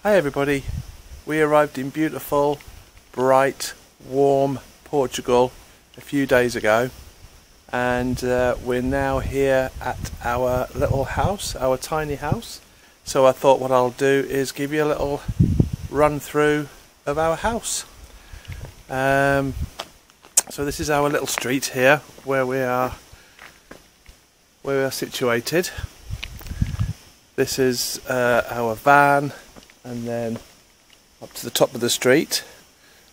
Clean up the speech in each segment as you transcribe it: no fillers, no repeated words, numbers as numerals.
Hi everybody, we arrived in beautiful, bright, warm Portugal a few days ago, and we're now here at our little house, our tiny house. So I thought what I'll do is give you a little run through of our house. So this is our little street here where we are situated. This is our van, and then up to the top of the street,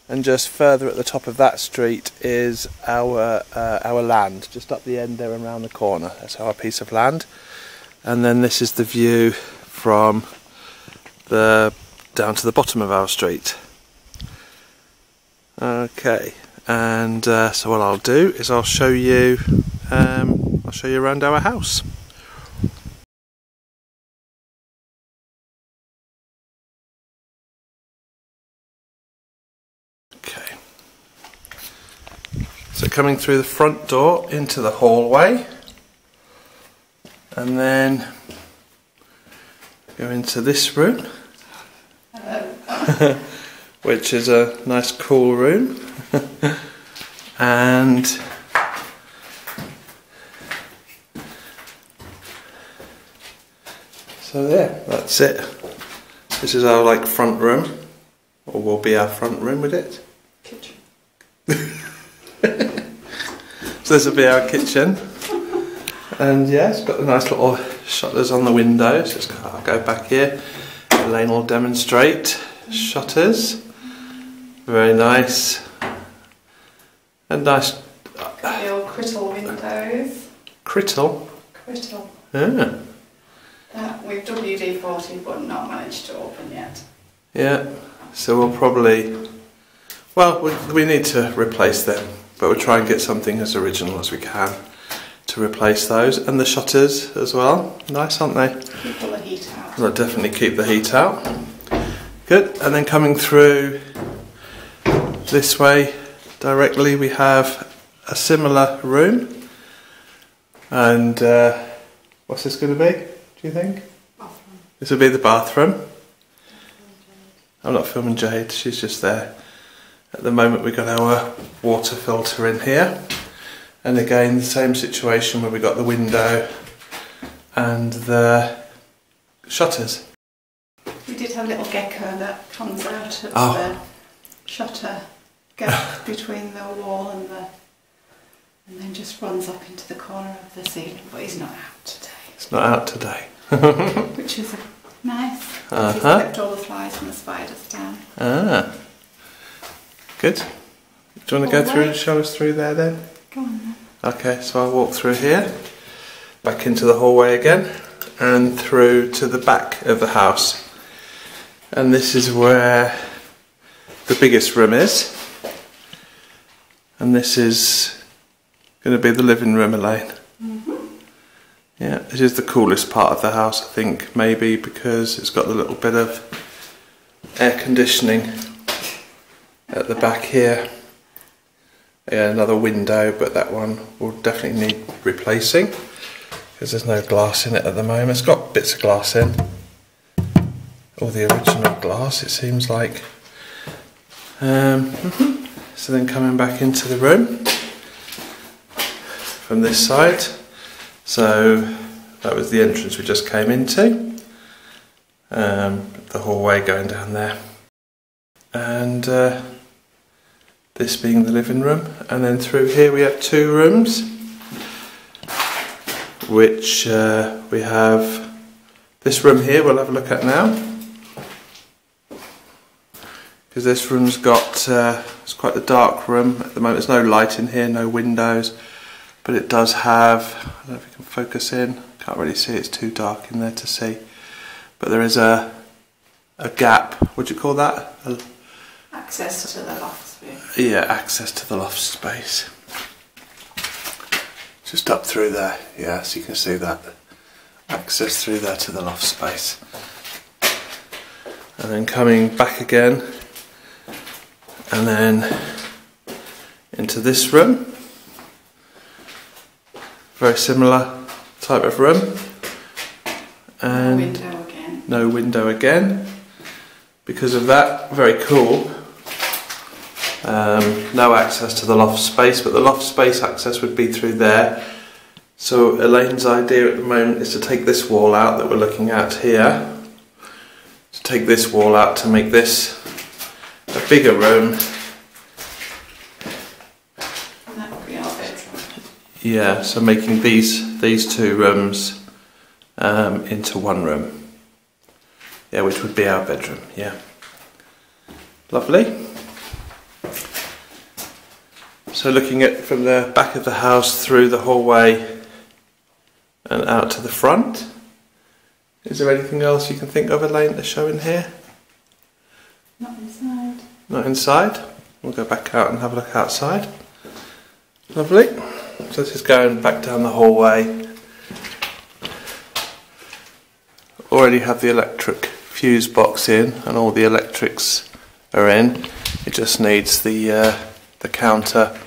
and just further at the top of that street is our land, just up the end there and round the corner. That's our piece of land. And then this is the view from down to the bottom of our street. Okay, and so what I'll do is I'll show you around our house. Okay, so coming through the front door into the hallway, and then go into this room. Hello. Which is a nice cool room. And so there, that's it. This is our front room, or will be our front room with it. Kitchen. So this will be our kitchen. And yeah, it's got the nice little shutters on the windows. I'll go back here. Elaine will demonstrate shutters. Very nice. And nice. The old Crittle windows. Crittle? Crittle. Yeah. We've WD-40 but not managed to open yet. Yeah, so we'll probably, well, we need to replace them, but we'll try and get something as original as we can to replace those. And the shutters as well. Nice, aren't they? Keep all the heat out. They'll definitely keep the heat out. Good. And then coming through this way directly, we have a similar room. And what's this going to be, do you think? Bathroom. This will be the bathroom. I'm not filming Jade, she's just there. At the moment we've got our water filter in here. And again, the same situation where we've got the window and the shutters. We did have a little gecko that comes out of the shutter gap between the wall and then just runs up into the corner of the ceiling, but he's not out today. It's not out today. Which is nice. He's kept all the flies and the spiders down. Ah, good. Do you want to go through and show us through there then? Go on then. Okay, so I'll walk through here, back into the hallway again, and through to the back of the house. And this is where the biggest room is. And this is going to be the living room, Elaine. Yeah, this is the coolest part of the house, I think, maybe because it's got a little bit of air conditioning at the back here. Yeah, another window, but that one will definitely need replacing because there's no glass in it at the moment. It's got bits of glass in, all the original glass, it seems like. So then coming back into the room from this side. So that was the entrance we just came into. The hallway going down there. And this being the living room. And then through here we have two rooms, which we have this room here we'll have a look at now. Because this room's got, it's quite a dark room at the moment. There's no light in here, no windows. But it does have, I don't know if you can focus in, can't really see, it's too dark in there to see. But there is a gap, what do you call that? Access to the loft space. Yeah, access to the loft space. Just up through there, yeah, so you can see that. Access through there to the loft space. And then coming back again, and then into this room. Very similar type of room. And no window again. No window again. because of that. Very cool. No access to the loft space, but the loft space access would be through there. So Elaine's idea at the moment is to take this wall out that we're looking at here, to take this wall out to make this a bigger room. And that would be our bedroom. Yeah, so making these two rooms into one room. Yeah, which would be our bedroom. Yeah. Lovely. So looking at from the back of the house through the hallway and out to the front. Is there anything else you can think of, Elaine, to show in here? Not inside. Not inside? We'll go back out and have a look outside. Lovely. So this is going back down the hallway. Already have the electric fuse box in and all the electrics are in. It just needs the counter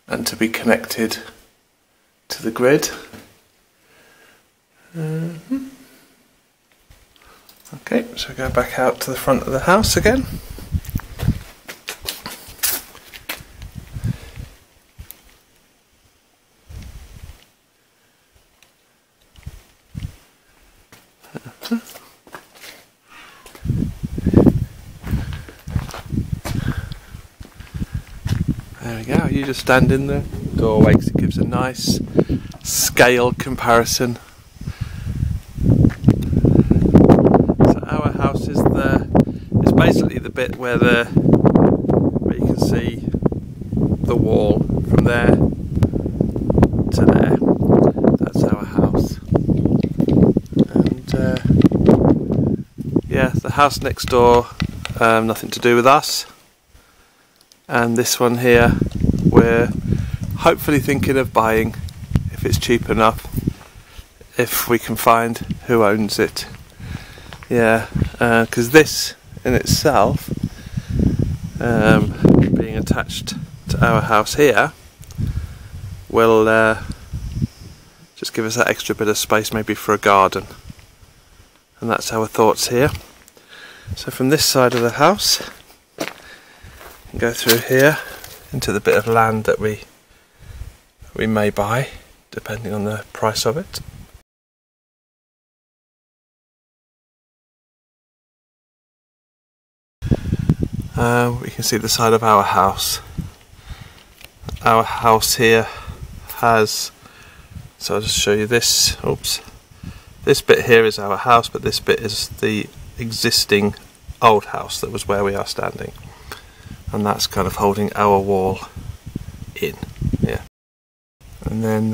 and to be connected to the grid. Okay, so go back out to the front of the house again. There we go, you just stand in the doorway because it gives a nice scale comparison. So our house is basically the bit where you can see the wall from there to there. That's our house. And yeah, the house next door, nothing to do with us. And this one here we're hopefully thinking of buying if it's cheap enough, if we can find who owns it. Yeah, because this in itself, being attached to our house here, will just give us that extra bit of space maybe for a garden. And that's our thoughts here. So from this side of the house, go through here into the bit of land that we may buy, depending on the price of it. We can see the side of our house. Our house here has, so I'll just show you this. Oops. This bit here is our house, but this bit is the existing old house that was where we are standing. And that's kind of holding our wall in, yeah. And then,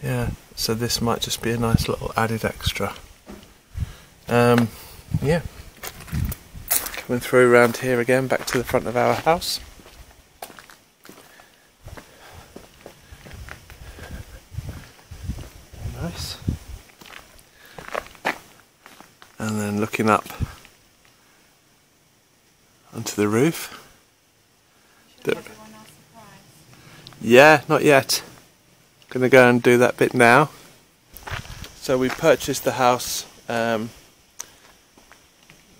yeah, so this might just be a nice little added extra. Yeah. Coming through around here again, back to the front of our house. Nice. And then looking up onto the roof. Should we give everyone else a surprise? Yeah, not yet. Gonna go and do that bit now. So we purchased the house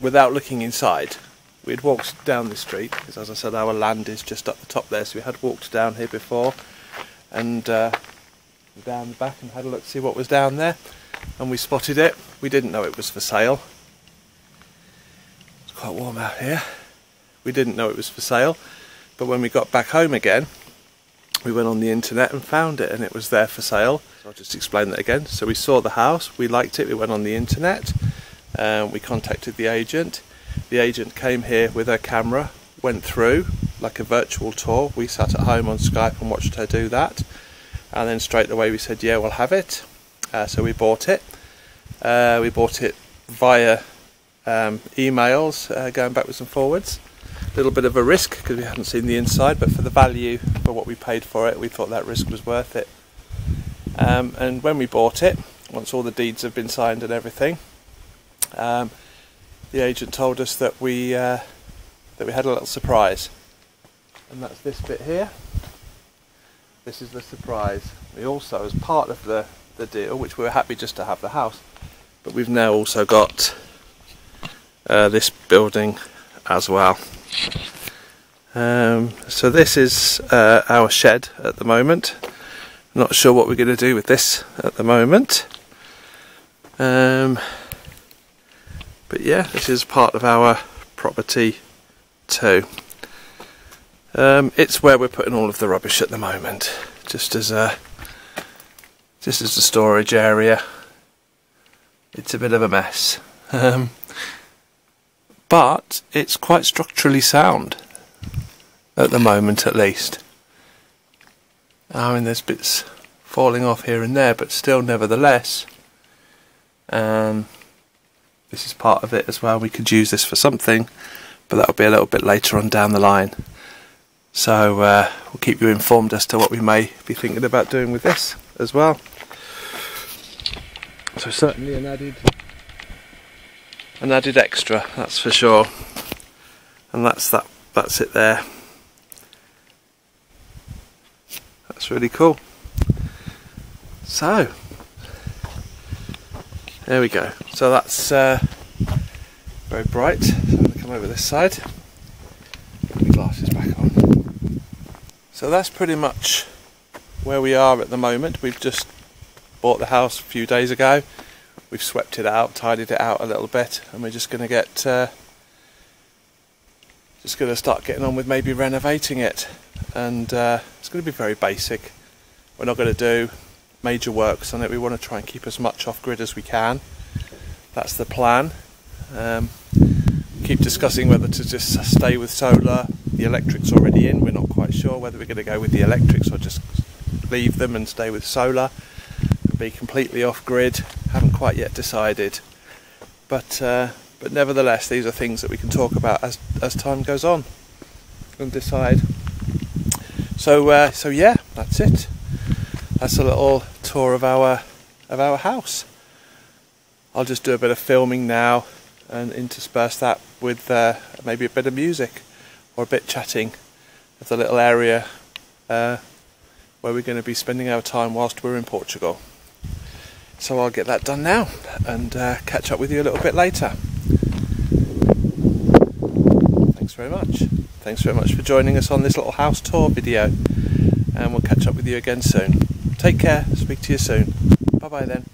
without looking inside. We'd walked down the street because, as I said, our land is just up the top there, so we had walked down here before and down the back and had a look to see what was down there, and we spotted it. We didn't know it was for sale. It's quite warm out here. We didn't know it was for sale, but when we got back home again, we went on the internet and found it, and it was there for sale. So I'll just explain that again. So we saw the house, we liked it, we went on the internet, we contacted the agent. The agent came here with her camera, went through like a virtual tour. We sat at home on Skype and watched her do that, and then straight away we said, yeah, we'll have it. So we bought it. We bought it via emails, going backwards and forwards. A little bit of a risk because we hadn't seen the inside, but for the value, for what we paid for it, we thought that risk was worth it. And when we bought it, once all the deeds have been signed and everything, the agent told us that we had a little surprise, and that's this bit here. This is the surprise. We also, as part of the deal, which we were happy just to have the house, but we've now also got this building as well. So this is our shed at the moment. Not sure what we're going to do with this at the moment. But yeah, this is part of our property too. It's where we're putting all of the rubbish at the moment, just as a storage area. It's a bit of a mess, but it's quite structurally sound at the moment, at least. I mean, there's bits falling off here and there, but still, nevertheless, this is part of it as well. We could use this for something, but that'll be a little bit later on down the line. So we'll keep you informed as to what we may be thinking about doing with this as well. So certainly an added extra, that's for sure. And that's it there. That's really cool. So there we go. So that's very bright. So I'm going to come over this side. Put my glasses back on. So that's pretty much where we are at the moment. We've just bought the house a few days ago. We've swept it out, tidied it out a little bit, and we're just going to start getting on with maybe renovating it. And it's going to be very basic. We're not going to do major works on it. We want to try and keep as much off grid as we can. That's the plan. Keep discussing whether to just stay with solar. The electric's already in. We're not quite sure whether we're going to go with the electrics or just leave them and stay with solar and be completely off grid. Haven't quite yet decided, but nevertheless, these are things that we can talk about as time goes on and decide. So yeah, that's it. That's a little tour of our house. I'll just do a bit of filming now and intersperse that with maybe a bit of music or a bit chatting of the little area where we're going to be spending our time whilst we're in Portugal. So I'll get that done now and catch up with you a little bit later. Thanks very much. Thanks very much for joining us on this little house tour video, and we'll catch up with you again soon. Take care, speak to you soon. Bye bye then.